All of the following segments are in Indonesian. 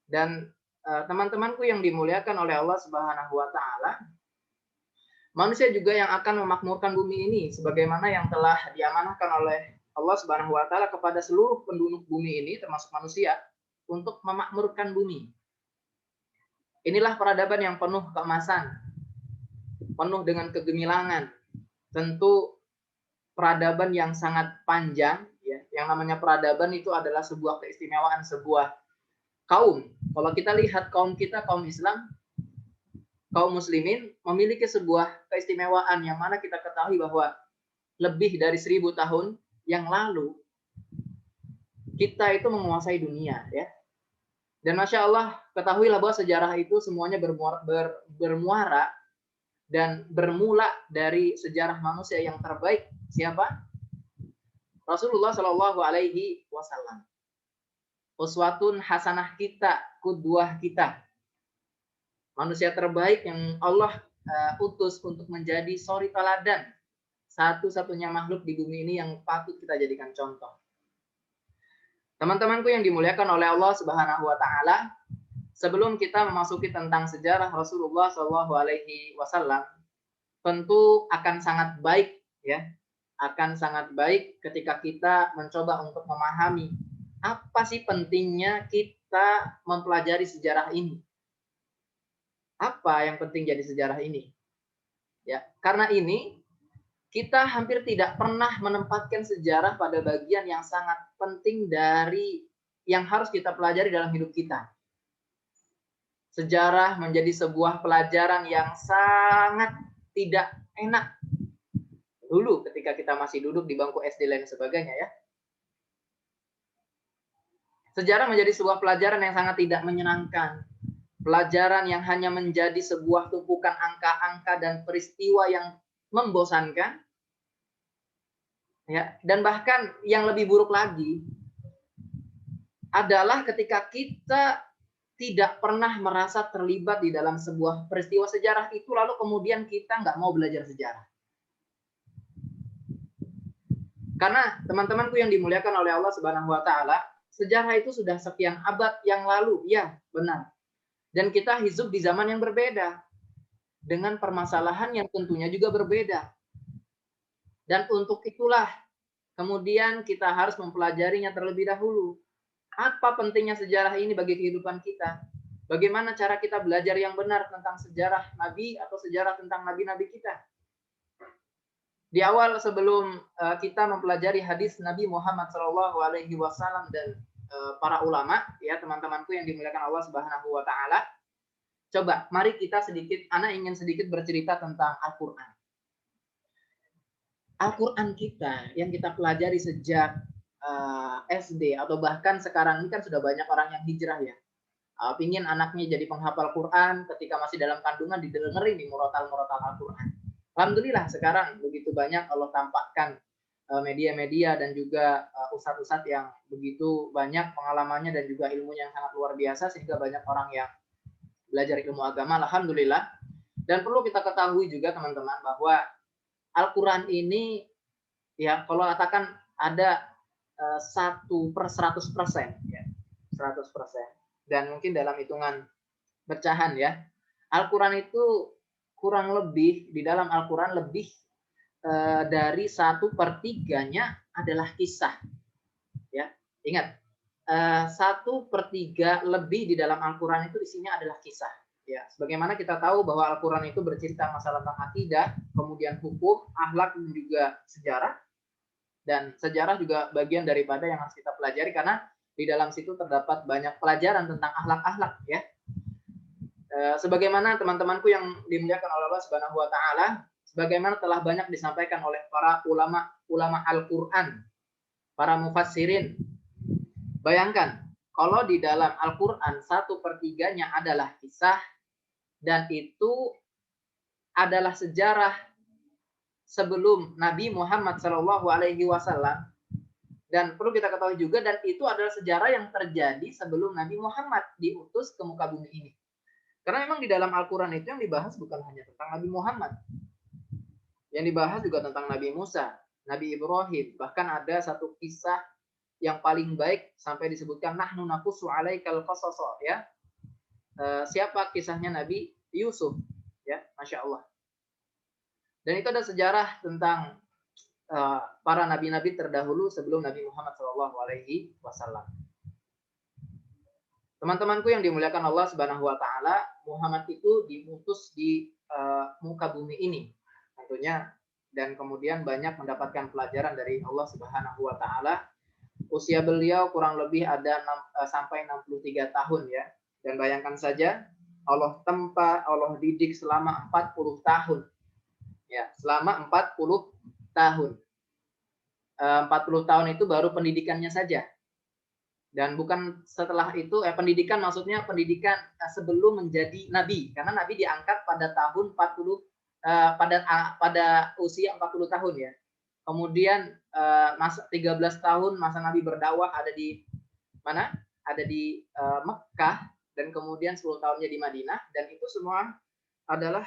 Dan teman-temanku yang dimuliakan oleh Allah Subhanahu wa taala, manusia juga yang akan memakmurkan bumi ini sebagaimana yang telah diamanahkan oleh Allah Subhanahu wa taala kepada seluruh penduduk bumi ini termasuk manusia untuk memakmurkan bumi. Inilah peradaban yang penuh keemasan, penuh dengan kegemilangan. Tentu peradaban yang sangat panjang ya. Yang namanya peradaban itu adalah sebuah keistimewaan sebuah kaum. Kalau kita lihat kaum kita, kaum Islam, kaum muslimin memiliki sebuah keistimewaan yang mana kita ketahui bahwa lebih dari 1000 tahun yang lalu kita itu menguasai dunia ya. Dan Masya Allah, ketahuilah bahwa sejarah itu semuanya bermuara dan bermula dari sejarah manusia yang terbaik. Siapa? Rasulullah Shallallahu Alaihi Wasallam. Uswatun hasanah kita, kudwah kita. Manusia terbaik yang Allah utus untuk menjadi suri teladan. Satu-satunya makhluk di bumi ini yang patut kita jadikan contoh. Teman-temanku yang dimuliakan oleh Allah Subhanahu wa taala, sebelum kita memasuki tentang sejarah Rasulullah Shallallahu alaihi wasallam, tentu akan sangat baik ya, akan sangat baik ketika kita mencoba untuk memahami apa sih pentingnya kita mempelajari sejarah ini. Apa yang penting jadi sejarah ini? Ya, karena ini kita hampir tidak pernah menempatkan sejarah pada bagian yang sangat penting dari yang harus kita pelajari dalam hidup kita. Sejarah menjadi sebuah pelajaran yang sangat tidak enak dulu ketika kita masih duduk di bangku SD dan sebagainya ya. Sejarah menjadi sebuah pelajaran yang sangat tidak menyenangkan. Pelajaran yang hanya menjadi sebuah tumpukan angka-angka dan peristiwa yang membosankan, ya. Dan bahkan yang lebih buruk lagi adalah ketika kita tidak pernah merasa terlibat di dalam sebuah peristiwa sejarah itu, lalu kemudian kita nggak mau belajar sejarah. Karena teman-temanku yang dimuliakan oleh Allah Subhanahu wa taala, sejarah itu sudah sekian abad yang lalu, ya benar. Dan kita hidup di zaman yang berbeda, dengan permasalahan yang tentunya juga berbeda. Dan untuk itulah kemudian kita harus mempelajarinya terlebih dahulu. Apa pentingnya sejarah ini bagi kehidupan kita? Bagaimana cara kita belajar yang benar tentang sejarah Nabi atau sejarah tentang Nabi-Nabi kita? Di awal sebelum kita mempelajari hadis Nabi Muhammad SAW dan para ulama, ya teman-temanku yang dimuliakan Allah Subhanahu wa taala, coba mari kita ana ingin sedikit bercerita tentang Al-Qur'an. Al-Qur'an kita yang kita pelajari sejak SD atau bahkan sekarang ini kan sudah banyak orang yang hijrah ya. Pingin anaknya jadi penghafal Quran, ketika masih dalam kandungan didengerin di murotal-murotal Al-Qur'an. Alhamdulillah sekarang begitu banyak Allah tampakkan media-media dan juga ustadz-ustadz yang begitu banyak pengalamannya dan juga ilmunya yang sangat luar biasa sehingga banyak orang yang belajar ilmu agama. Alhamdulillah. Dan perlu kita ketahui juga teman-teman bahwa Al-Quran ini ya kalau katakan ada 1/100% ya, 100%. Dan mungkin dalam hitungan pecahan ya, Al-Quran itu kurang lebih di dalam Al-Quran lebih dari 1/3-nya adalah kisah. Ya, ingat 1/3 lebih di dalam Al-Quran itu isinya adalah kisah. Ya, sebagaimana kita tahu bahwa Al-Quran itu bercerita masalah tentang akidah, kemudian hukum, akhlak dan juga sejarah. Dan sejarah juga bagian daripada yang harus kita pelajari karena di dalam situ terdapat banyak pelajaran tentang akhlak-akhlak ya. Sebagaimana teman-temanku yang dimuliakan oleh Allah Subhanahu wa taala, sebagaimana telah banyak disampaikan oleh para ulama Al-Qur'an, para mufassirin. Bayangkan kalau di dalam Al-Qur'an 1/3-nya adalah kisah dan itu adalah sejarah sebelum Nabi Muhammad Shallallahu alaihi wasallam, dan perlu kita ketahui juga dan itu adalah sejarah yang terjadi sebelum Nabi Muhammad diutus ke muka bumi ini. Karena memang di dalam Al-Quran itu yang dibahas bukan hanya tentang Nabi Muhammad. Yang dibahas juga tentang Nabi Musa, Nabi Ibrahim. Bahkan ada satu kisah yang paling baik sampai disebutkan nahnu naqussu 'alaikal qasas ya. siapa kisahnya Nabi Yusuf, ya, masya Allah. Dan itu ada sejarah tentang para nabi-nabi terdahulu sebelum Nabi Muhammad SAW. Teman-temanku yang dimuliakan Allah Subhanahu Wa Taala, Muhammad itu diutus di muka bumi ini, tentunya, dan kemudian banyak mendapatkan pelajaran dari Allah Subhanahu Wa Taala. Usia beliau kurang lebih ada sampai 63 tahun ya. Dan bayangkan saja, Allah didik selama 40 tahun. Ya, selama 40 tahun. 40 tahun itu baru pendidikannya saja. Dan bukan setelah itu, pendidikan maksudnya pendidikan sebelum menjadi nabi. Karena nabi diangkat pada tahun 40, pada usia 40 tahun ya. Kemudian 13 tahun masa Nabi berdakwah ada di mana? Ada di Mekah, dan kemudian 10 tahunnya di Madinah, dan itu semua adalah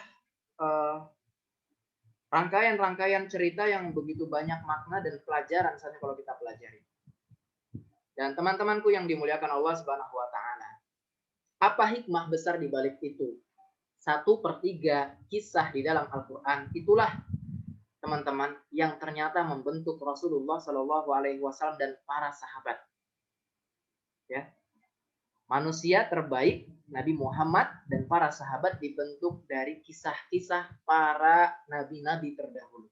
rangkaian-rangkaian cerita yang begitu banyak makna dan pelajaran misalnya kalau kita pelajari. Dan teman-temanku yang dimuliakan Allah Subhanahu Wa Taala, apa hikmah besar di balik itu? 1/3 kisah di dalam Al-Quran itulah, teman-teman, yang ternyata membentuk Rasulullah Shallallahu Alaihi Wasallam dan para sahabat. Ya, manusia terbaik Nabi Muhammad dan para sahabat dibentuk dari kisah-kisah para nabi-nabi terdahulu.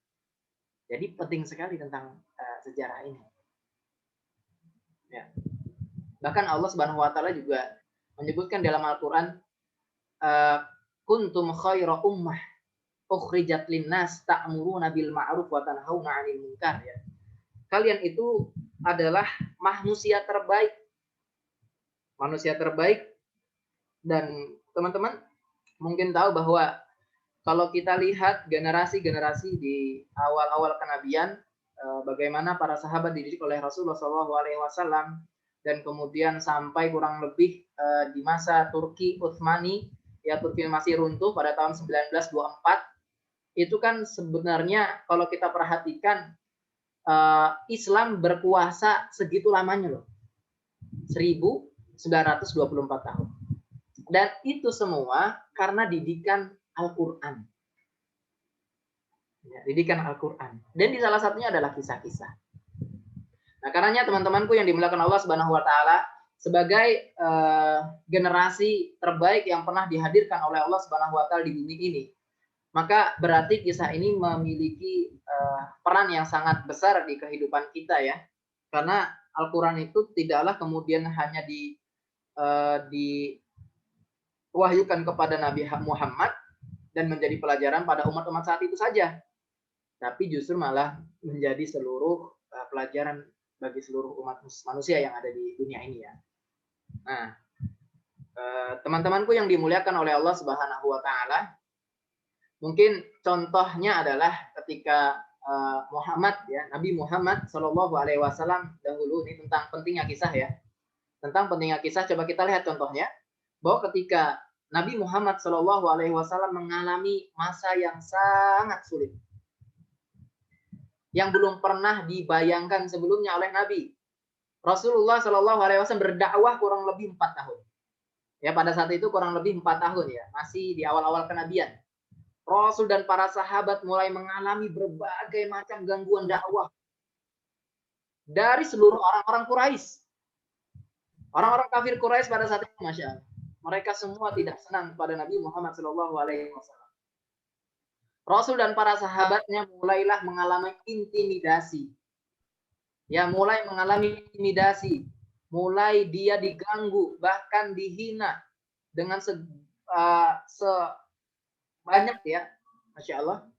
Jadi penting sekali tentang sejarah ini. Ya. Bahkan Allah Subhanahu Wa Taala juga menyebutkan dalam Al-Quran, kuntum khaira ummah ukhrijat linnas ta'muruna bil ma'ruf wa tanhauna 'anil munkar, ya. Kalian itu adalah manusia terbaik. Manusia terbaik. Dan teman-teman mungkin tahu bahwa kalau kita lihat generasi-generasi di awal-awal kenabian, bagaimana para sahabat dididik oleh Rasulullah SAW, dan kemudian sampai kurang lebih di masa Turki Utsmani, ya, Turki masih runtuh pada tahun 1924. Itu kan sebenarnya kalau kita perhatikan Islam berkuasa segitu lamanya loh, 1924 tahun. Dan itu semua karena didikan Al-Quran. Ya, didikan Al-Quran. Dan di salah satunya adalah kisah-kisah. Nah, karenanya teman-temanku yang dimuliakan Allah Subhanahu Wa Taala, sebagai generasi terbaik yang pernah dihadirkan oleh Allah Subhanahu Wa Taala di bumi ini, maka berarti kisah ini memiliki peran yang sangat besar di kehidupan kita ya. Karena Al-Quran itu tidaklah kemudian hanya diwahyukan kepada Nabi Muhammad dan menjadi pelajaran pada umat-umat saat itu saja, tapi justru malah menjadi seluruh pelajaran bagi seluruh umat manusia yang ada di dunia ini ya. Nah, teman-temanku yang dimuliakan oleh Allah Subhanahu Wa Taala, mungkin contohnya adalah ketika Muhammad, ya, Nabi Muhammad Shallallahu Alaihi Wasallam dahulu, ini tentang pentingnya kisah ya, tentang pentingnya kisah. Coba kita lihat contohnya, bahwa ketika Nabi Muhammad Shallallahu Alaihi Wasallam mengalami masa yang sangat sulit, yang belum pernah dibayangkan sebelumnya oleh Nabi. Rasulullah Shallallahu Alaihi Wasallam berdakwah kurang lebih 4 tahun. Ya, pada saat itu kurang lebih 4 tahun ya, masih di awal-awal kenabian. Rasul dan para sahabat mulai mengalami berbagai macam gangguan dakwah dari seluruh orang-orang Quraisy. Orang-orang kafir Quraisy pada saat itu, masya Allah, mereka semua tidak senang pada Nabi Muhammad Shallallahu Alaihi Wasallam. Rasul dan para sahabatnya mulailah mengalami intimidasi. Ya, mulai mengalami intimidasi, mulai dia diganggu, bahkan dihina dengan banyak ya, masya Allah.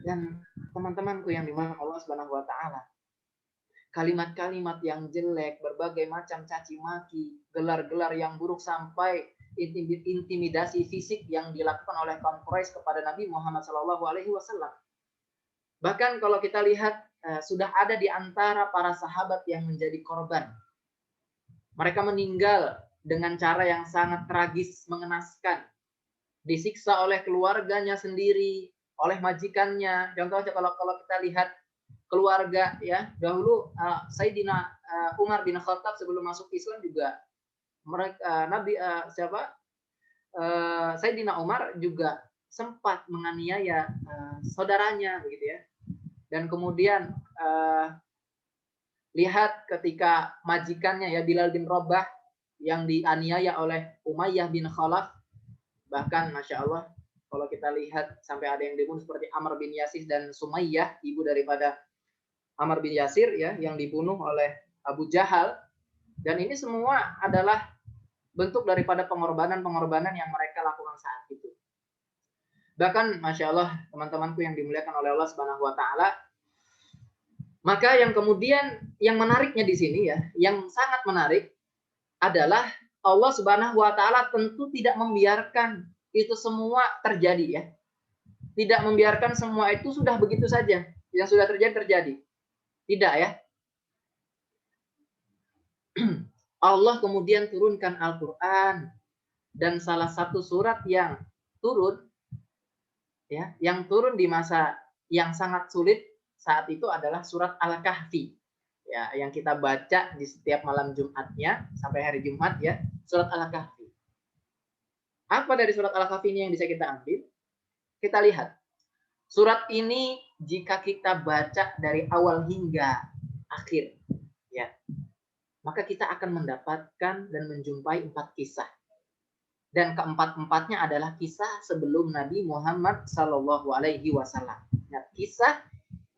Dan teman-temanku yang dimuliakan Allah Subhanahu Wa Taala, kalimat-kalimat yang jelek, berbagai macam caci maki, gelar-gelar yang buruk, sampai intimidasi fisik yang dilakukan oleh kaum Quraisy kepada Nabi Muhammad Shallallahu Alaihi Wasallam. Bahkan kalau kita lihat, sudah ada di antara para sahabat yang menjadi korban. Mereka meninggal dengan cara yang sangat tragis, mengenaskan, disiksa oleh keluarganya sendiri, oleh majikannya. Contohnya kalau kita lihat keluarga ya, dahulu Sayyidina Umar bin Khattab sebelum masuk Islam juga mereka Nabi Sayyidina Umar juga sempat menganiaya saudaranya begitu ya. Dan kemudian lihat ketika majikannya ya Bilal bin Rabah yang dianiaya oleh Umayyah bin Khalaf, bahkan Masya Allah kalau kita lihat sampai ada yang dibunuh seperti Amr bin Yasir dan Sumayyah, ibu daripada Amr bin Yasir ya, yang dibunuh oleh Abu Jahal. Dan ini semua adalah bentuk daripada pengorbanan-pengorbanan yang mereka lakukan saat itu. Bahkan Masya Allah teman-temanku yang dimuliakan oleh Allah Subhanahu wa Ta'ala, maka yang kemudian yang menariknya di sini ya, yang sangat menarik adalah Allah Subhanahu wa Ta'ala tentu tidak membiarkan itu semua terjadi ya. Tidak membiarkan semua itu sudah begitu saja. Yang sudah terjadi. Tidak ya. Allah kemudian turunkan Al-Quran. Dan salah satu surat yang turun ya, yang turun di masa yang sangat sulit saat itu adalah surat Al-Kahfi. Ya, yang kita baca di setiap malam Jumatnya sampai hari Jumat ya, surat Al-Kahfi. Apa dari surat Al-Kahfi ini yang bisa kita ambil? Kita lihat. Surat ini jika kita baca dari awal hingga akhir ya, maka kita akan mendapatkan dan menjumpai 4 kisah. Dan keempat-empatnya adalah kisah sebelum Nabi Muhammad Sallallahu Alaihi Wasallam. Nah, kisah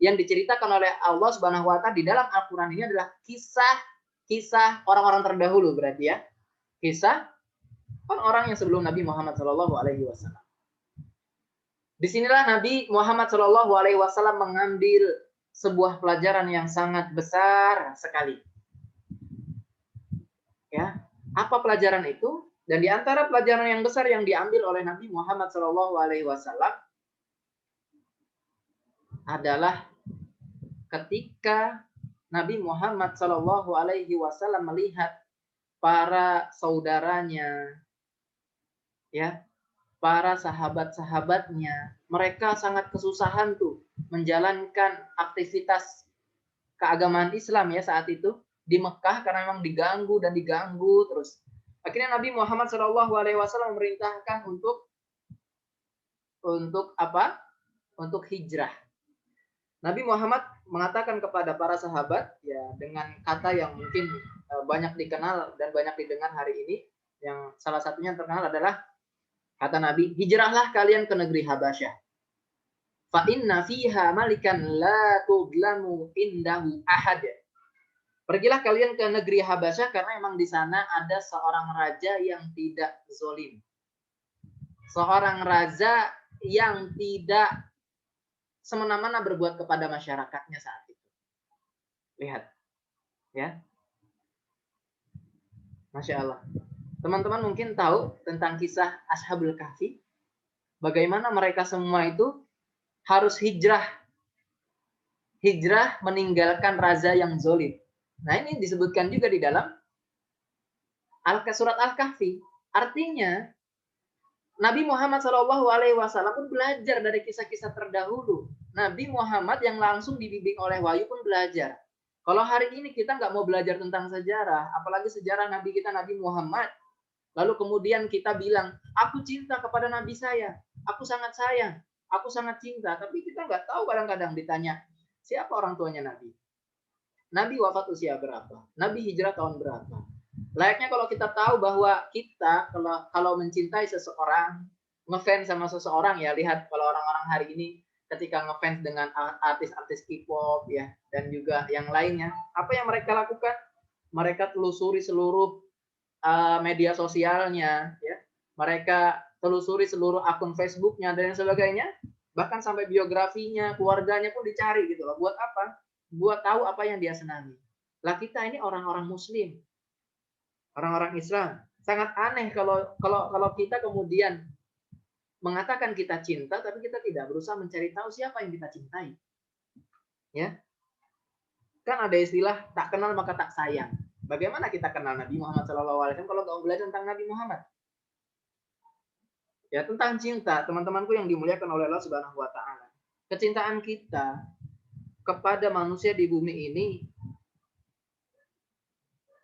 yang diceritakan oleh Allah Subhanahu Wa Taala di dalam Al-Quran ini adalah kisah orang-orang terdahulu berarti ya, kisah orang-orang yang sebelum Nabi Muhammad Sallallahu Alaihi Wasallam. Disinilah Nabi Muhammad Sallallahu Alaihi Wasallam mengambil sebuah pelajaran yang sangat besar sekali. Ya, apa pelajaran itu? Dan di antara pelajaran yang besar yang diambil oleh Nabi Muhammad Shallallahu Alaihi Wasallam adalah ketika Nabi Muhammad Shallallahu Alaihi Wasallam melihat para saudaranya, ya, para sahabat-sahabatnya, mereka sangat kesusahan tuh menjalankan aktivitas keagamaan Islam ya saat itu di Mekah karena memang diganggu terus. Akhirnya Nabi Muhammad Shallallahu Alaihi Wasallam memerintahkan untuk apa? Untuk hijrah. Nabi Muhammad mengatakan kepada para sahabat ya dengan kata yang mungkin banyak dikenal dan banyak didengar hari ini, yang salah satunya yang terkenal adalah kata Nabi, hijrahlah kalian ke negeri Habasyah. Fa inna fiha malikan la tudlamu indahu ahad. Pergilah kalian ke negeri Habasyah karena memang di sana ada seorang raja yang tidak zolim. Seorang raja yang tidak semena-mena berbuat kepada masyarakatnya saat itu. Lihat. Ya. Masya Allah. Teman-teman mungkin tahu tentang kisah Ashabul Kahfi. Bagaimana mereka semua itu harus hijrah. Hijrah meninggalkan raja yang zolim. Nah ini disebutkan juga di dalam surat Al-Kahfi. Artinya Nabi Muhammad SAW pun belajar dari kisah-kisah terdahulu. Nabi Muhammad yang langsung dibimbing oleh wahyu pun belajar. Kalau hari ini kita nggak mau belajar tentang sejarah, apalagi sejarah Nabi kita Nabi Muhammad, lalu kemudian kita bilang, aku cinta kepada Nabi saya, aku sangat sayang, aku sangat cinta, tapi kita nggak tahu kadang-kadang ditanya, siapa orang tuanya Nabi? Nabi wafat usia berapa? Nabi hijrah tahun berapa? Layaknya kalau kita tahu bahwa kita kalau mencintai seseorang, ngefans sama seseorang ya, lihat kalau orang-orang hari ini ketika ngefans dengan artis-artis K-pop ya dan juga yang lainnya, apa yang mereka lakukan? Mereka telusuri seluruh media sosialnya ya. Mereka telusuri seluruh akun Facebooknya dan sebagainya, bahkan sampai biografinya, keluarganya pun dicari gitu loh. Buat apa? Buat tahu apa yang dia senangi. Lah kita ini orang-orang muslim, orang-orang Islam. Sangat aneh kalau kita kemudian mengatakan kita cinta tapi kita tidak berusaha mencari tahu siapa yang kita cintai. Ya. Kan ada istilah tak kenal maka tak sayang. Bagaimana kita kenal Nabi Muhammad SAW kalau nggak belajar tentang Nabi Muhammad? Ya, tentang cinta, teman-temanku yang dimuliakan oleh Allah Subhanahu wa Ta'ala. Kecintaan kita kepada manusia di bumi ini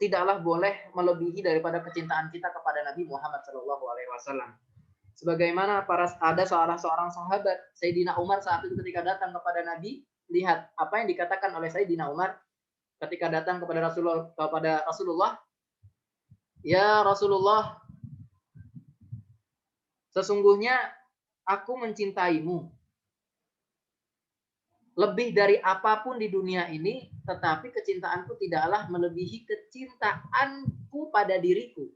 tidaklah boleh melebihi daripada kecintaan kita kepada Nabi Muhammad SAW. Sebagaimana ada seorang sahabat, Sayyidina Umar, saat itu ketika datang kepada Nabi, lihat apa yang dikatakan oleh Sayyidina Umar ketika datang kepada Rasulullah, ya Rasulullah, sesungguhnya aku mencintaimu lebih dari apapun di dunia ini, tetapi kecintaanku tidaklah melebihi kecintaanku pada diriku.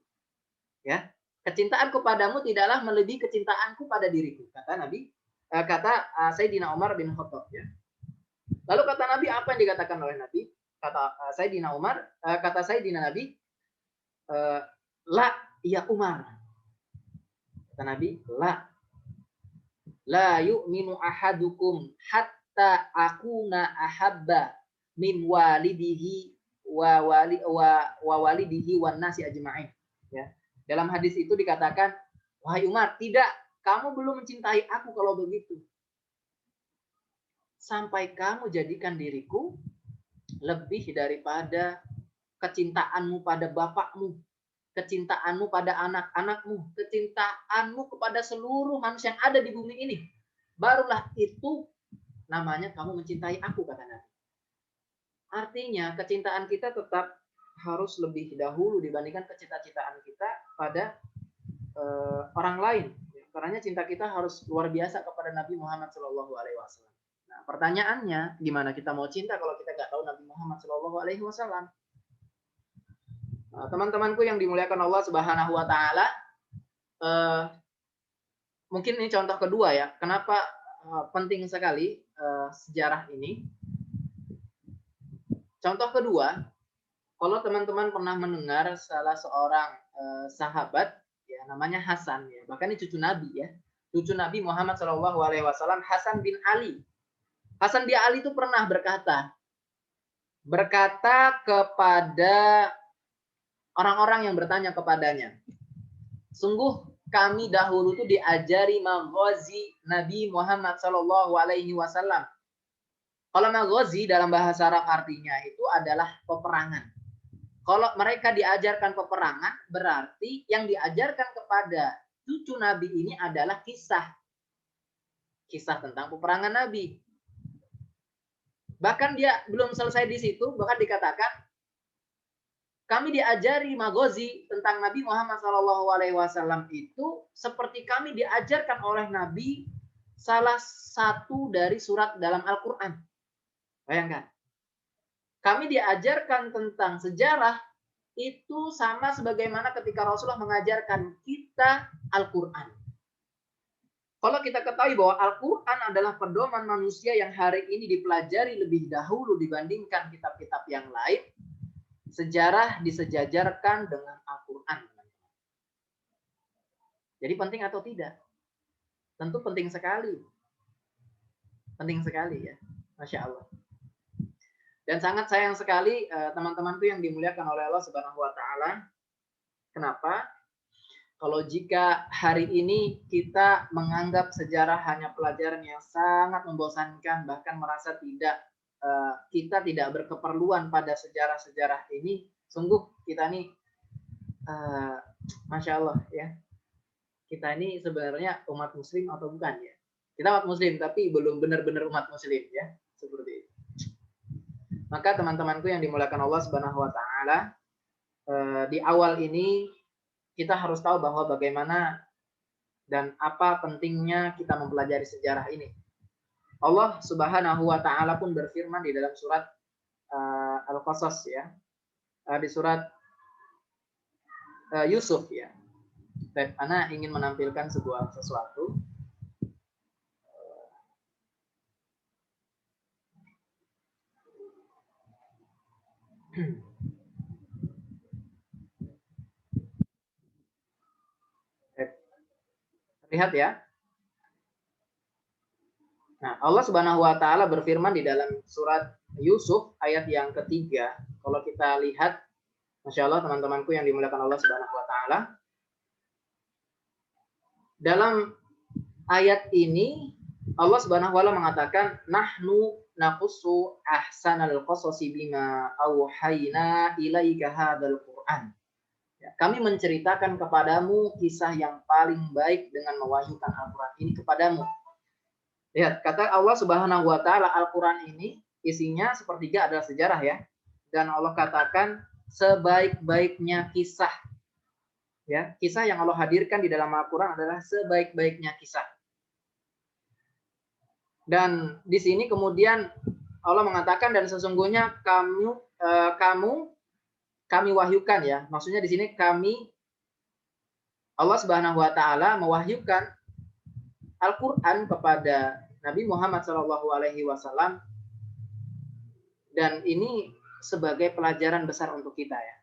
Ya, kecintaanku padamu tidaklah melebihi kecintaanku pada diriku, kata Nabi, Sayyidina Umar bin Khattab. Ya. Lalu kata Nabi, apa yang dikatakan oleh Nabi? Kata Sayyidina Umar, kata Sayyidina Nabi, la ya Umar. Kata Nabi, la yu'minu ahadukum hatta akuna ahabba min walidihi wa walidihi wan nasi ajma'in. Ya. Dalam hadis itu dikatakan, wahai Umar, tidak, kamu belum mencintai aku kalau begitu. Sampai kamu jadikan diriku lebih daripada kecintaanmu pada bapakmu, kecintaanmu pada anak-anakmu, kecintaanmu kepada seluruh manusia yang ada di bumi ini. Barulah itu namanya kamu mencintai aku, kata Nabi. Artinya kecintaan kita tetap harus lebih dahulu dibandingkan kecintaan kita pada orang lain. Karena cinta kita harus luar biasa kepada Nabi Muhammad SAW. Nah, pertanyaannya, gimana kita mau cinta kalau kita nggak tahu Nabi Muhammad SAW? Teman-temanku yang dimuliakan Allah Subhanahu Wa Taala, mungkin ini contoh kedua ya, kenapa penting sekali sejarah ini. Contoh kedua, kalau teman-teman pernah mendengar salah seorang sahabat, ya namanya Hasan, ya bahkan ini cucu Nabi ya, cucu Nabi Muhammad SAW, Hasan bin Ali. Hasan bin Ali itu pernah berkata kepada orang-orang yang bertanya kepadanya, sungguh kami dahulu itu diajari maghazi Nabi Muhammad SAW. Kalau maghazi dalam bahasa Arab artinya itu adalah peperangan. Kalau mereka diajarkan peperangan, berarti yang diajarkan kepada cucu Nabi ini adalah kisah tentang peperangan Nabi. Bahkan dia belum selesai di situ, bahkan dikatakan kami diajari maghazi tentang Nabi Muhammad SAW itu seperti kami diajarkan oleh Nabi salah satu dari surat dalam Al-Quran. Bayangkan, kami diajarkan tentang sejarah itu sama sebagaimana ketika Rasulullah mengajarkan kita Al-Quran. Kalau kita ketahui bahwa Al-Quran adalah pedoman manusia yang hari ini dipelajari lebih dahulu dibandingkan kitab-kitab yang lain, sejarah disejajarkan dengan Al-Quran. Jadi penting atau tidak? Tentu penting sekali. Penting sekali ya. Masya Allah. Dan sangat sayang sekali teman-temanku yang dimuliakan oleh Allah Subhanahu Wa Taala. Kenapa? Kalau jika hari ini kita menganggap sejarah hanya pelajaran yang sangat membosankan, bahkan merasa kita tidak berkeperluan pada sejarah-sejarah ini, sungguh kita ini, Masya Allah ya, kita ini sebenarnya umat Muslim atau bukan ya? Kita umat Muslim, tapi belum benar-benar umat Muslim ya, seperti itu. Maka teman-temanku yang dimuliakan Allah Subhanahu Wa Taala, di awal ini kita harus tahu bahwa bagaimana dan apa pentingnya kita mempelajari sejarah ini. Allah Subhanahu Wa Taala pun berfirman di dalam surat Al-Qasas ya, di surat Yusuf ya. Dan Ana ingin menampilkan sesuatu. Lihat ya. Nah, Allah Subhanahu Wa Taala berfirman di dalam surat Yusuf ayat yang ketiga. Kalau kita lihat, Masya Allah teman-temanku yang dimuliakan Allah Subhanahu Wa Taala, dalam ayat ini Allah Subhanahu wa taala mengatakan, "Nahnu naqussu ahsanal qasasi bima auhayna ilaika hadzal Qur'an." Ya, kami menceritakan kepadamu kisah yang paling baik dengan mewahyukan Al-Qur'an ini kepadamu. Lihat, kata Allah Subhanahu wa taala, Al-Qur'an ini isinya sepertiga adalah sejarah ya. Dan Allah katakan sebaik-baiknya kisah. Ya, kisah yang Allah hadirkan di dalam Al-Qur'an adalah sebaik-baiknya kisah. Dan di sini kemudian Allah mengatakan dan sesungguhnya kami wahyukan ya. Maksudnya di sini Allah Subhanahu wa taala mewahyukan Al-Qur'an kepada Nabi Muhammad Shallallahu alaihi wasallam dan ini sebagai pelajaran besar untuk kita ya.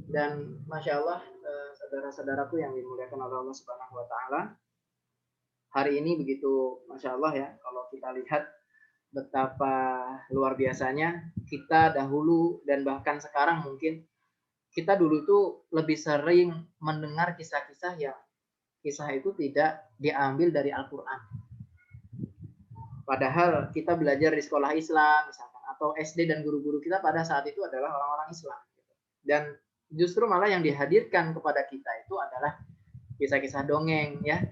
Dan Masya Allah, saudara-saudaraku yang dimuliakan oleh Allah Subhanahu wa taala, hari ini begitu Masya Allah ya, kalau kita lihat betapa luar biasanya kita dahulu dan bahkan sekarang mungkin kita dulu tuh lebih sering mendengar kisah-kisah yang kisah itu tidak diambil dari Al-Quran. Padahal kita belajar di sekolah Islam misalkan, atau SD dan guru-guru kita pada saat itu adalah orang-orang Islam. Dan justru malah yang dihadirkan kepada kita itu adalah kisah-kisah dongeng ya.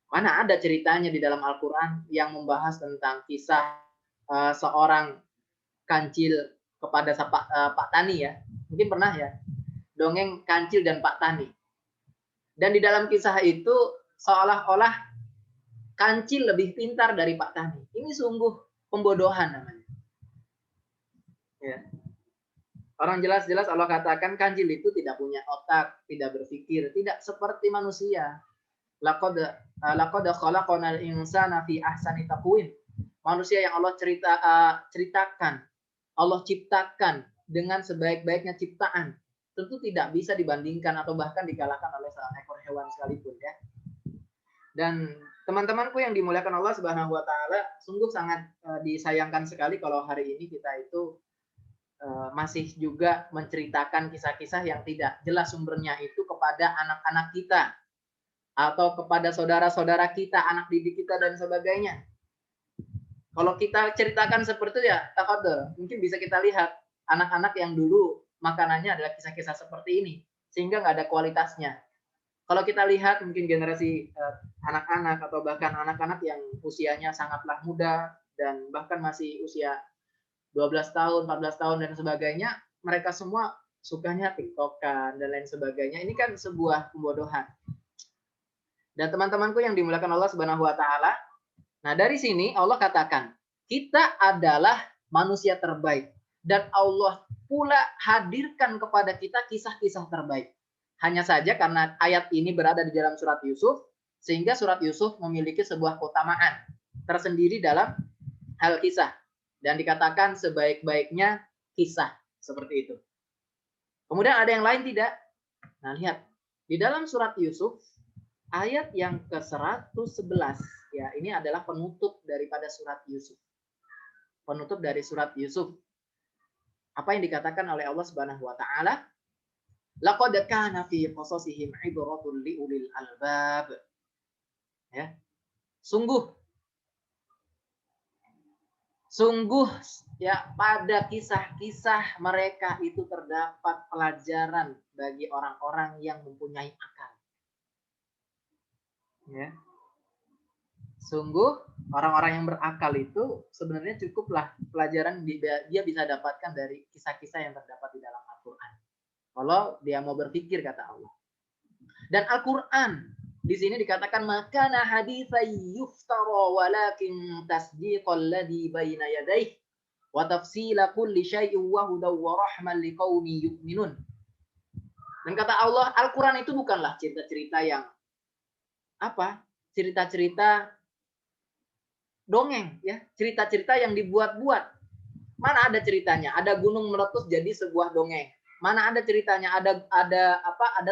Mana ada ceritanya di dalam Al-Quran yang membahas tentang kisah seorang kancil kepada Pak Tani ya. Mungkin pernah ya, dongeng kancil dan Pak Tani. Dan di dalam kisah itu seolah-olah kancil lebih pintar dari Pak Tani. Ini sungguh pembodohan namanya. Ya. Orang jelas-jelas Allah katakan kancil itu tidak punya otak, tidak berpikir, tidak seperti manusia. Laqad khalaqnal insana fi ahsani taqwim. Manusia yang Allah ceritakan, Allah ciptakan dengan sebaik-baiknya ciptaan. Tentu tidak bisa dibandingkan atau bahkan dikalahkan oleh seekor hewan sekalipun ya. Dan teman-temanku yang dimuliakan Allah Subhanahu wa taala, sungguh sangat disayangkan sekali kalau hari ini kita itu masih juga menceritakan kisah-kisah yang tidak jelas sumbernya itu kepada anak-anak kita atau kepada saudara-saudara kita, anak didik kita dan sebagainya. Kalau kita ceritakan seperti itu ya, tafadhol, mungkin bisa kita lihat anak-anak yang dulu makanannya adalah kisah-kisah seperti ini, sehingga nggak ada kualitasnya. Kalau kita lihat mungkin generasi anak-anak atau bahkan anak-anak yang usianya sangatlah muda dan bahkan masih usia 12 tahun, 14 tahun dan sebagainya, mereka semua sukanya TikTok-an dan lain sebagainya. Ini kan sebuah pembodohan. Dan teman-temanku yang dimuliakan Allah Subhanahu wa taala, nah dari sini Allah katakan, kita adalah manusia terbaik dan Allah pula hadirkan kepada kita kisah-kisah terbaik. Hanya saja karena ayat ini berada di dalam surat Yusuf, sehingga surat Yusuf memiliki sebuah keutamaan tersendiri dalam hal kisah. Dan dikatakan sebaik-baiknya kisah. Seperti itu. Kemudian ada yang lain tidak? Nah lihat. Di dalam surat Yusuf, ayat yang ke-111. Ya, ini adalah penutup daripada surat Yusuf. Penutup dari surat Yusuf. Apa yang dikatakan oleh Allah Subhanahu wa taala? Laqad kana fi qasasihim ibratun liulil albab. Ya. Sungguh ya pada kisah-kisah mereka itu terdapat pelajaran bagi orang-orang yang mempunyai akal. Ya. Sungguh orang-orang yang berakal itu sebenarnya cukuplah pelajaran dia bisa dapatkan dari kisah-kisah yang terdapat di dalam Al-Qur'an. Kalau dia mau berpikir kata Allah. Dan Al-Qur'an di sini dikatakan makana haditsan yuftara walakin tasdiqal ladzi baina yadayhi wa tafsila kulli syai'in wa hudaw wa rahman liqaumin yu'minun. Dan kata Allah, Al-Qur'an itu bukanlah cerita-cerita yang cerita-cerita dongeng ya, cerita-cerita yang dibuat-buat. Mana ada ceritanya? Ada gunung meletus jadi sebuah dongeng. Mana ada ceritanya? Ada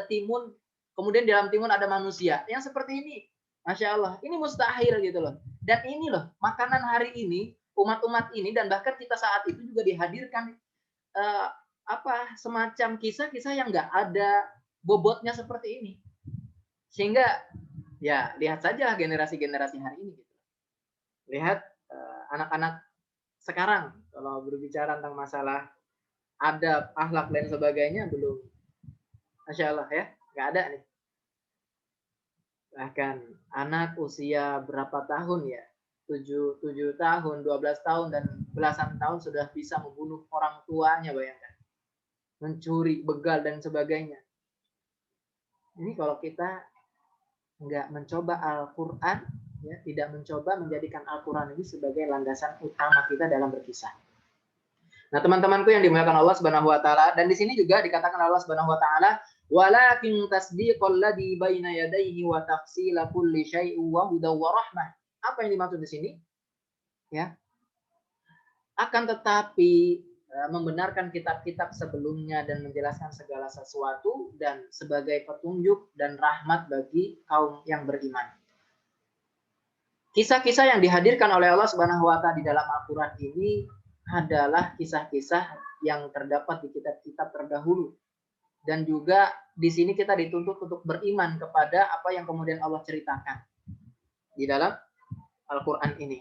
timun, kemudian di dalam timun ada manusia. Yang seperti ini, Masya Allah, ini mustahil gitu loh. Dan ini loh, makanan hari ini, umat-umat ini, dan bahkan kita saat itu juga dihadirkan semacam kisah-kisah yang nggak ada bobotnya seperti ini. Sehingga Ya, lihat saja generasi-generasi hari ini gitu. Lihat anak-anak sekarang kalau berbicara tentang masalah adab, akhlak dan sebagainya belum, masya Allah ya, nggak ada nih. Bahkan anak usia berapa tahun ya, 7 tahun, 12 tahun dan belasan tahun sudah bisa membunuh orang tuanya, bayangkan, mencuri, begal dan sebagainya. Ini kalau kita nggak mencoba Al-Quran, ya, tidak mencoba menjadikan Al-Quran ini sebagai landasan utama kita dalam berkisah. Nah, teman-temanku yang dimuliakan Allah Subhanahu wa taala, dan di sini juga dikatakan Allah Subhanahu wa taala, walakin tasdiqal ladzi baina yadayhi wa tafsila kulli syai'in wa hudaw wa rahmah. Apa yang dimaksud di sini? Ya. Akan tetapi membenarkan kitab-kitab sebelumnya dan menjelaskan segala sesuatu dan sebagai petunjuk dan rahmat bagi kaum yang beriman. Kisah-kisah yang dihadirkan oleh Allah Subhanahu wa taala di dalam Al-Qur'an ini adalah kisah-kisah yang terdapat di kitab-kitab terdahulu. Dan juga di sini kita dituntut untuk beriman kepada apa yang kemudian Allah ceritakan di dalam Al-Qur'an ini.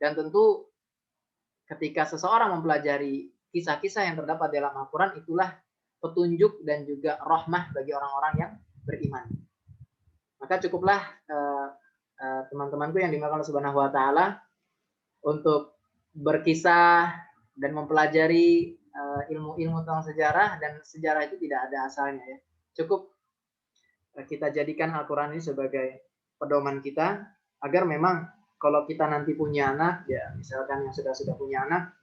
Dan tentu ketika seseorang mempelajari kisah-kisah yang terdapat dalam Al-Quran, itulah petunjuk dan juga rahmah bagi orang-orang yang beriman. Maka cukuplah teman-temanku yang dimuliakan Allah Subhanahu wa taala untuk berkisah dan mempelajari ilmu-ilmu tentang sejarah, dan sejarah itu tidak ada asalnya ya. Cukup kita jadikan Al-Quran ini sebagai pedoman kita agar memang kalau kita nanti punya anak, ya misalkan yang sudah punya anak,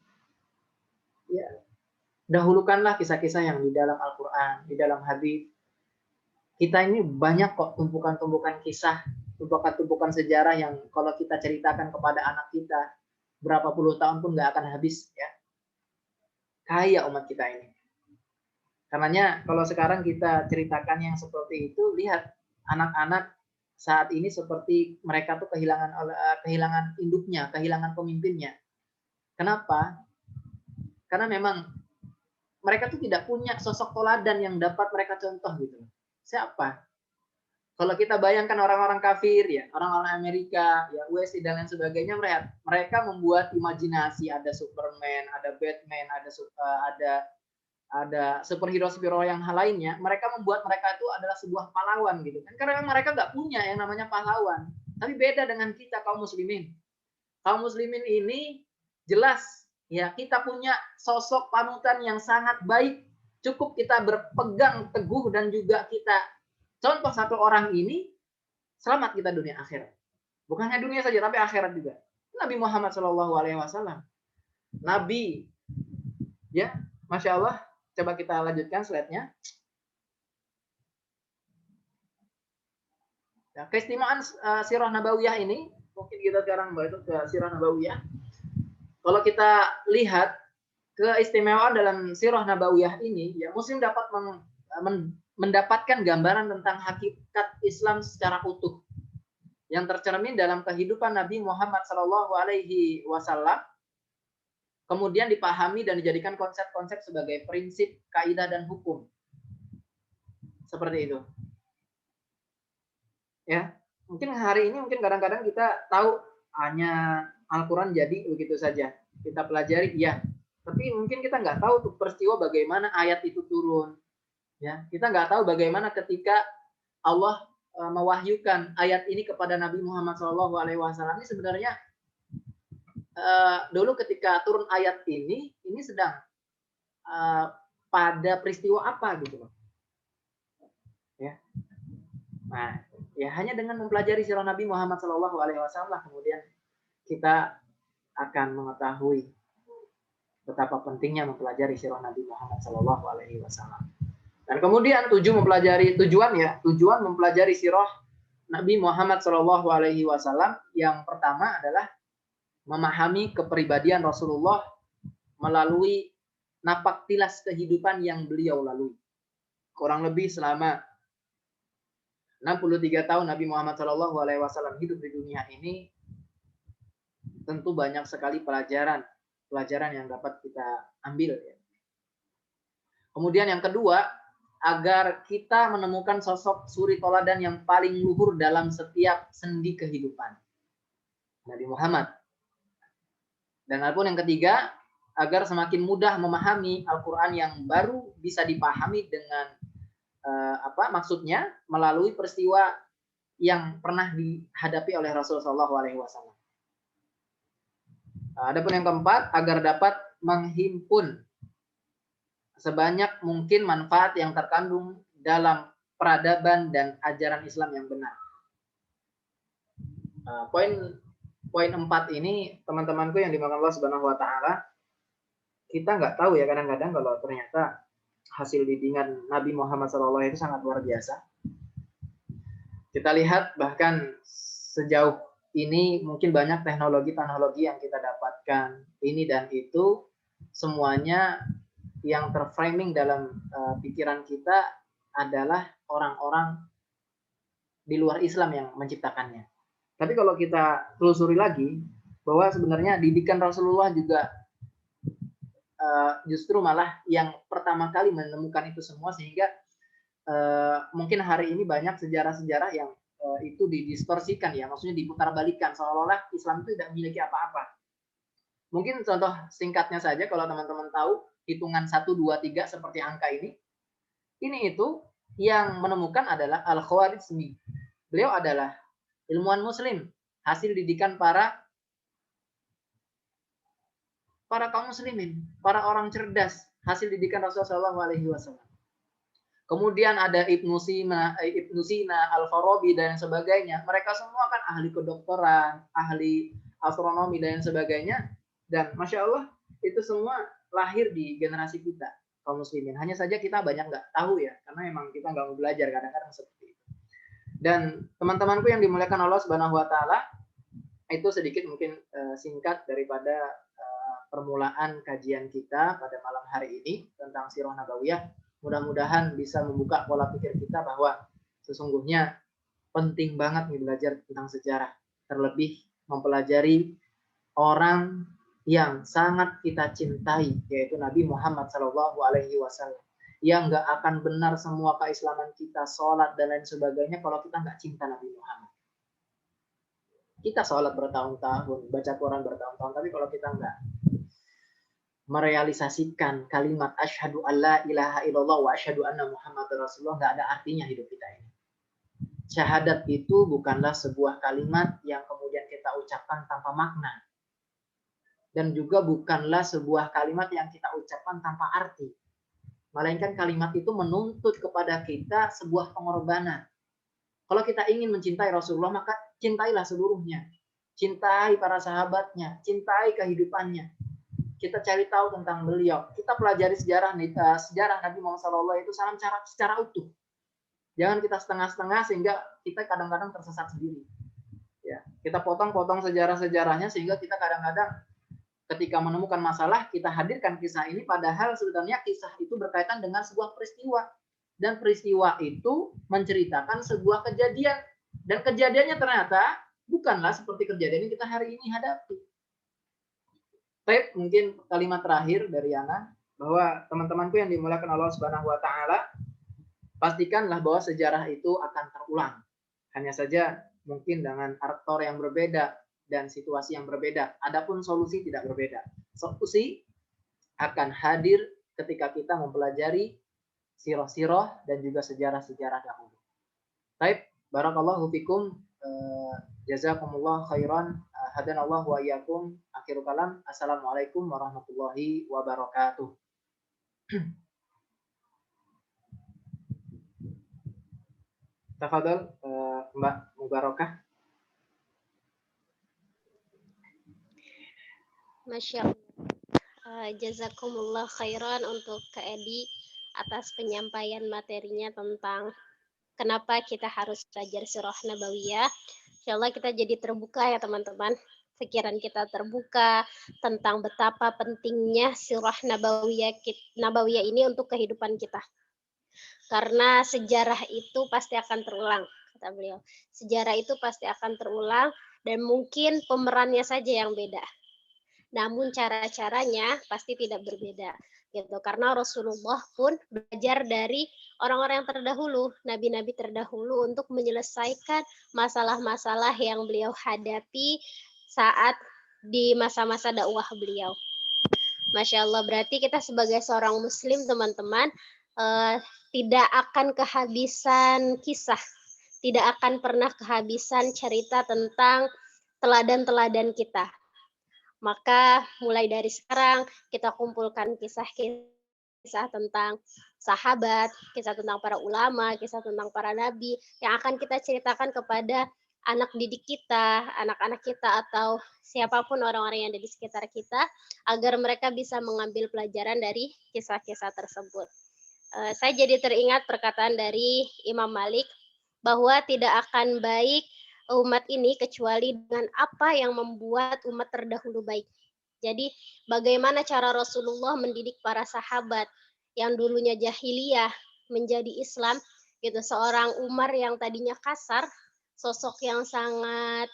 ya dahulukanlah kisah-kisah yang di dalam Al-Quran, di dalam hadis. Kita ini banyak kok tumpukan-tumpukan kisah, tumpukan-tumpukan sejarah yang kalau kita ceritakan kepada anak kita, berapa puluh tahun pun nggak akan habis ya. Kaya umat kita ini. Karenanya kalau sekarang kita ceritakan yang seperti itu, lihat anak-anak saat ini seperti mereka tuh kehilangan induknya, kehilangan pemimpinnya. Kenapa? Karena memang mereka tuh tidak punya sosok teladan yang dapat mereka contoh gitu. Siapa? Kalau kita bayangkan orang-orang kafir ya, orang-orang Amerika, ya USA dan lain sebagainya, mereka membuat imajinasi, ada Superman, ada Batman, ada superhero-superhero yang lainnya. Mereka membuat mereka itu adalah sebuah pahlawan gitu kan, karena mereka nggak punya yang namanya pahlawan. Tapi beda dengan kita kaum muslimin. Kaum muslimin ini jelas ya, kita punya sosok panutan yang sangat baik. Cukup kita berpegang teguh dan juga kita contoh satu orang ini, selamat kita dunia akhirat. Bukan hanya dunia saja tapi akhirat juga. Nabi Muhammad Shallallahu Alaihi Wasallam, Nabi ya, masya Allah. Coba kita lanjutkan slide-nya. Ya, keistimewaan Sirah Nabawiyah ini, mungkin kita sekarang balik ke Sirah Nabawiyah. Kalau kita lihat keistimewaan dalam Sirah Nabawiyah ini, ya Muslim dapat mendapatkan gambaran tentang hakikat Islam secara utuh yang tercermin dalam kehidupan Nabi Muhammad Shallallahu Alaihi Wasallam. Kemudian dipahami dan dijadikan konsep-konsep sebagai prinsip, kaidah dan hukum. Seperti itu. Ya, mungkin hari ini mungkin kadang-kadang kita tahu hanya Al-Quran jadi begitu saja. Kita pelajari, iya. Tapi mungkin kita nggak tahu tuh peristiwa bagaimana ayat itu turun. Ya, kita nggak tahu bagaimana ketika Allah mewahyukan ayat ini kepada Nabi Muhammad SAW. Ini sebenarnya dulu ketika turun ayat ini sedang pada peristiwa apa gitu loh. Ya. Nah, ya hanya dengan mempelajari sirah Nabi Muhammad SAW kemudian kita akan mengetahui betapa pentingnya mempelajari sirah Nabi Muhammad SAW. Dan kemudian tujuan mempelajari sirah Nabi Muhammad SAW yang pertama adalah memahami kepribadian Rasulullah melalui napak tilas kehidupan yang beliau lalui. Kurang lebih selama 63 tahun Nabi Muhammad SAW hidup di dunia ini, tentu banyak sekali pelajaran yang dapat kita ambil. Kemudian yang kedua, agar kita menemukan sosok suri toladan yang paling luhur dalam setiap sendi kehidupan, Nabi Muhammad. Dan adapun yang ketiga, agar semakin mudah memahami Al-Quran yang baru bisa dipahami dengan maksudnya melalui peristiwa yang pernah dihadapi oleh Rasulullah SAW. Adapun yang keempat, agar dapat menghimpun sebanyak mungkin manfaat yang terkandung dalam peradaban dan ajaran Islam yang benar. Poin 4 ini, teman-temanku yang dimakan Allah Subhanahu wa taala, kita nggak tahu ya kadang-kadang kalau ternyata hasil bimbingan Nabi Muhammad SAW itu sangat luar biasa. Kita lihat bahkan sejauh ini mungkin banyak teknologi-teknologi yang kita dapatkan, ini dan itu semuanya yang terframing dalam pikiran kita adalah orang-orang di luar Islam yang menciptakannya. Tapi kalau kita telusuri lagi, bahwa sebenarnya didikan Rasulullah juga justru malah yang pertama kali menemukan itu semua, sehingga mungkin hari ini banyak sejarah-sejarah yang itu didistorsikan ya, maksudnya diputarbalikkan seolah-olah Islam itu tidak memiliki apa-apa. Mungkin contoh singkatnya saja, kalau teman-teman tahu hitungan 1, 2, 3 seperti angka ini itu yang menemukan adalah Al-Khwarizmi. Beliau adalah ilmuwan muslim, hasil didikan para kaum muslimin, para orang cerdas, hasil didikan Rasulullah SAW. Kemudian ada Ibnu Sina, Al-Farabi dan sebagainya. Mereka semua kan ahli kedokteran, ahli astronomi dan sebagainya. Dan Masya Allah, itu semua lahir di generasi kita, kaum muslimin. Hanya saja kita banyak nggak tahu ya, karena memang kita nggak mau belajar kadang-kadang seperti itu. Dan teman-temanku yang dimuliakan Allah Subhanahu wa taala, itu sedikit mungkin singkat daripada permulaan kajian kita pada malam hari ini tentang Sirah Nabawiyah. Mudah-mudahan bisa membuka pola pikir kita bahwa sesungguhnya penting banget nih belajar tentang sejarah. Terlebih mempelajari orang yang sangat kita cintai, yaitu Nabi Muhammad SAW. Yang nggak akan benar semua keislaman kita, sholat dan lain sebagainya, kalau kita nggak cinta Nabi Muhammad. Kita sholat bertahun-tahun, baca Quran bertahun-tahun, tapi kalau kita nggak merealisasikan kalimat asyhadu alla ilaha illallah wa asyhadu anna muhammadar rasulullah, nggak ada artinya hidup kita ini. Syahadat itu bukanlah sebuah kalimat yang kemudian kita ucapkan tanpa makna, dan juga bukanlah sebuah kalimat yang kita ucapkan tanpa arti, melainkan kalimat itu menuntut kepada kita sebuah pengorbanan. Kalau kita ingin mencintai Rasulullah, maka cintailah seluruhnya, cintai para sahabatnya, cintai kehidupannya. Kita cari tahu tentang beliau. Kita pelajari sejarah Nabi Muhammad SAW itu secara utuh. Jangan kita setengah-setengah sehingga kita kadang-kadang tersesat sendiri. Ya, kita potong-potong sejarah-sejarahnya sehingga kita kadang-kadang ketika menemukan masalah kita hadirkan kisah ini, padahal sebenarnya kisah itu berkaitan dengan sebuah peristiwa. Dan peristiwa itu menceritakan sebuah kejadian. Dan kejadiannya ternyata bukanlah seperti kejadian yang kita hari ini hadapi. Baik, mungkin kalimat terakhir dari Ana, bahwa teman-temanku yang dimuliakan Allah Subhanahu wa taala, pastikanlah bahwa sejarah itu akan terulang. Hanya saja mungkin dengan aktor yang berbeda dan situasi yang berbeda. Adapun solusi tidak berbeda. Solusi akan hadir ketika kita mempelajari sirah-sirah dan juga sejarah-sejarah dahulu. Baik, barakallahu fikum. Jazakumullah khairan. Hadanallah wa iyyakum. Akhirul kalam. Assalamualaikum warahmatullahi wabarakatuh. Tafadhol Mbak Mubarakah. Masya Allah. Jazakumullah khairan untuk Kak Edi atas penyampaian materinya tentang kenapa kita harus belajar Sirah Nabawiyah. Insya Allah kita jadi terbuka ya teman-teman. Pikiran kita terbuka tentang betapa pentingnya Sirah Nabawiyah ini untuk kehidupan kita. Karena sejarah itu pasti akan terulang, kata beliau. Sejarah itu pasti akan terulang dan mungkin pemerannya saja yang beda. Namun cara-caranya pasti tidak berbeda. Gitu. Karena Rasulullah pun belajar dari orang-orang yang terdahulu, nabi-nabi terdahulu untuk menyelesaikan masalah-masalah yang beliau hadapi saat di masa-masa dakwah beliau. Masya Allah, berarti kita sebagai seorang muslim teman-teman tidak akan kehabisan kisah, tidak akan pernah kehabisan cerita tentang teladan-teladan kita. Maka mulai dari sekarang kita kumpulkan kisah-kisah tentang sahabat, kisah tentang para ulama, kisah tentang para nabi yang akan kita ceritakan kepada anak didik kita, anak-anak kita, atau siapapun orang-orang yang ada di sekitar kita, agar mereka bisa mengambil pelajaran dari kisah-kisah tersebut. Saya jadi teringat perkataan dari Imam Malik bahwa tidak akan baik umat ini kecuali dengan apa yang membuat umat terdahulu baik. Jadi bagaimana cara Rasulullah mendidik para sahabat yang dulunya jahiliyah menjadi Islam, gitu. Seorang Umar yang tadinya kasar, sosok yang sangat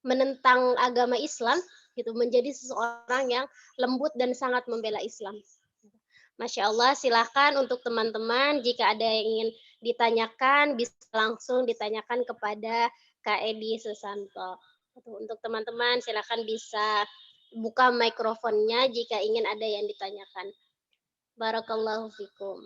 menentang agama Islam, gitu, menjadi seseorang yang lembut dan sangat membela Islam. Masya Allah, silakan untuk teman-teman jika ada yang ingin ditanyakan bisa langsung ditanyakan kepada Kak Edi Susanto. Untuk teman-teman silakan bisa buka mikrofonnya jika ingin ada yang ditanyakan. Barakallahu fikum.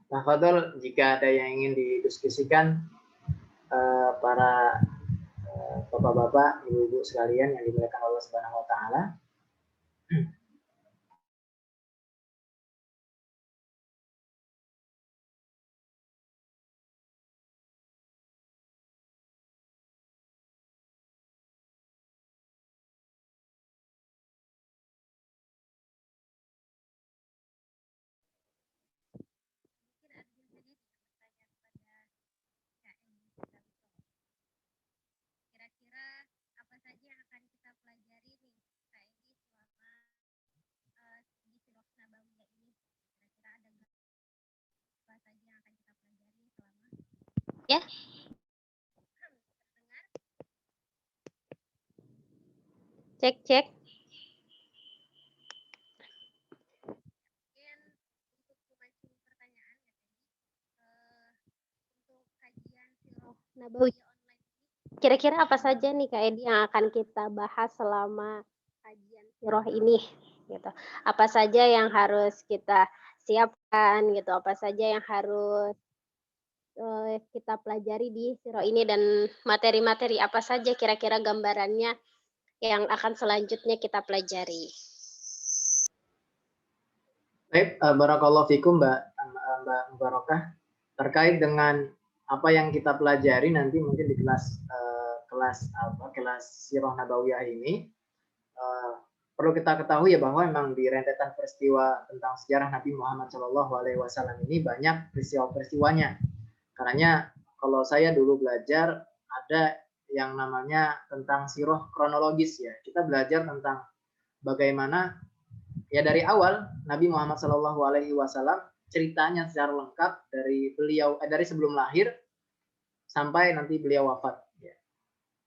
Tafadhol jika ada yang ingin didiskusikan para bapak-bapak, ibu-ibu sekalian yang dimuliakan Allah Subhanahu wa taala. Kira-kira apa saja yang akan kita pelajari nih Kak Edi selama di Sirah Nabawiyah ini? Kira-kira ada apa saja yang akan kita pelajari selama? Ya. Cek cek. Mungkin untuk memancing pertanyaan ya untuk kajian Sirah Nabawiyah online ini, kira-kira apa saja nih Kak Edi yang akan kita bahas selama kajian Sirah ini gitu. Apa saja yang harus kita siapkan gitu, apa saja yang harus kita pelajari di Sirah ini dan materi-materi apa saja kira-kira gambarannya yang akan selanjutnya kita pelajari. Baik, barakallahu fikum Mbak Mubarakah. Terkait dengan apa yang kita pelajari nanti mungkin di kelas Sirah Nabawiyah ini, perlu kita ketahui ya bahwa memang di rentetan peristiwa tentang sejarah Nabi Muhammad SAW ini banyak peristiwa-peristiwanya. Karena kalau saya dulu belajar ada yang namanya tentang sirah kronologis ya. Kita belajar tentang bagaimana ya dari awal Nabi Muhammad SAW ceritanya secara lengkap dari beliau dari sebelum lahir sampai nanti beliau wafat. Ya.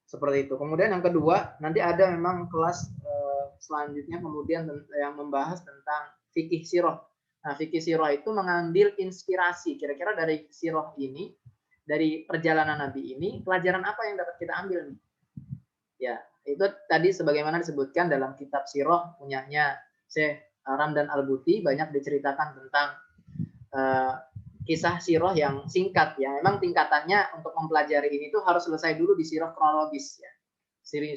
Seperti itu. Kemudian yang kedua nanti ada memang kelas selanjutnya kemudian yang membahas tentang fikih sirah. Nah, fikih sirah itu mengambil inspirasi kira-kira dari sirah ini, dari perjalanan Nabi ini, pelajaran apa yang dapat kita ambil nih? Ya, itu tadi sebagaimana disebutkan dalam kitab sirah punyanya Syekh Ramdan Al-Buti banyak diceritakan tentang kisah sirah yang singkat ya. Memang tingkatannya untuk mempelajari ini tuh harus selesai dulu di sirah kronologis ya.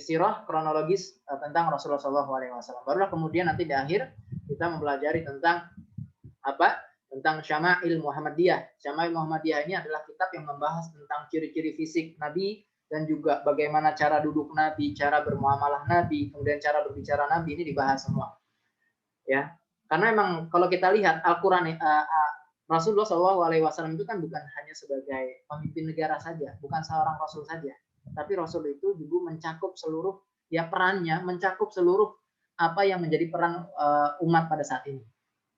Sirah kronologis tentang Rasulullah SAW. Barulah kemudian nanti di akhir kita mempelajari tentang apa? Tentang Syama'il Muhammadiyah. Syama'il Muhammadiyah ini adalah kitab yang membahas tentang ciri-ciri fisik Nabi dan juga bagaimana cara duduk Nabi, cara bermuamalah Nabi, kemudian cara berbicara Nabi ini dibahas semua. Ya, karena memang kalau kita lihat Al-Quran Rasulullah SAW itu kan bukan hanya sebagai pemimpin negara saja, bukan seorang Rasul saja. Tapi Rasul itu juga mencakup seluruh ya perannya mencakup seluruh apa yang menjadi peran umat pada saat ini.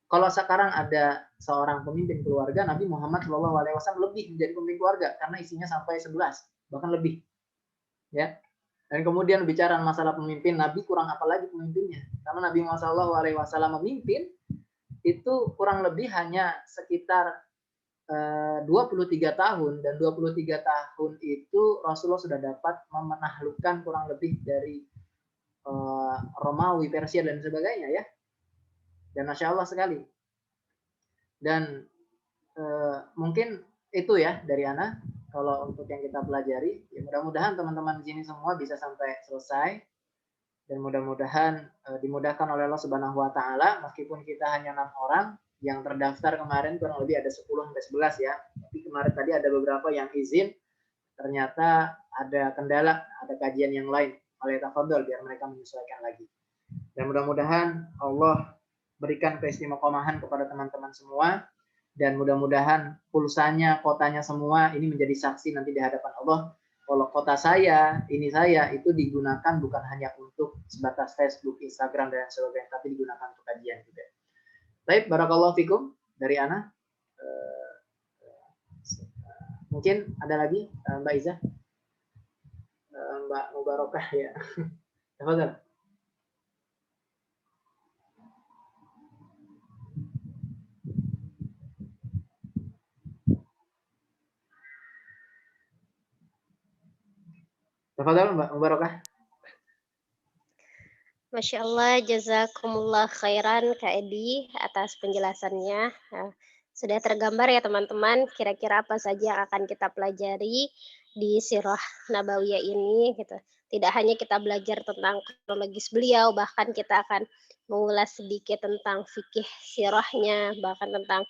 Kalau sekarang ada seorang pemimpin keluarga, Nabi Muhammad SAW lebih menjadi pemimpin keluarga karena isinya sampai 11, bahkan lebih. Ya. Dan kemudian bicara masalah pemimpin, Nabi kurang apa lagi pemimpinnya? Karena Nabi Muhammad SAW memimpin itu kurang lebih hanya sekitar 23 tahun, dan 23 tahun itu Rasulullah sudah dapat menaklukkan kurang lebih dari Romawi, Persia dan sebagainya ya. Dan Masya Allah sekali. Dan mungkin itu ya dari Ana kalau untuk yang kita pelajari. Ya mudah-mudahan teman-teman di sini semua bisa sampai selesai, dan mudah-mudahan dimudahkan oleh Allah Subhanahu wa taala. Meskipun kita hanya 6 orang yang terdaftar kemarin, kurang lebih ada 10 sampai 11 ya. Tapi kemarin tadi ada beberapa yang izin, ternyata ada kendala, ada kajian yang lain. Oleh tafadhol biar mereka menyesuaikan lagi. Dan mudah-mudahan Allah berikan keistimewahan kepada teman-teman semua, dan mudah-mudahan pulsanya, kotanya semua ini menjadi saksi nanti di hadapan Allah. Kalau kota saya, ini saya, itu digunakan bukan hanya untuk sebatas Facebook, Instagram, dan sebagainya, tapi digunakan untuk kajian juga. Baik, barakallahu fikum dari Ana. Mungkin ada lagi Mbak Iza, Mbak Mubarokah ya. Tafadhal. Tafadhal Mbak Mubarokah. Masya Allah, jazakumullah khairan Kak Edi atas penjelasannya. Nah, sudah tergambar ya teman-teman, kira-kira apa saja yang akan kita pelajari di Sirah Nabawiyah ini gitu. Tidak hanya kita belajar tentang kronologis beliau, bahkan kita akan mengulas sedikit tentang fikih sirahnya, bahkan tentang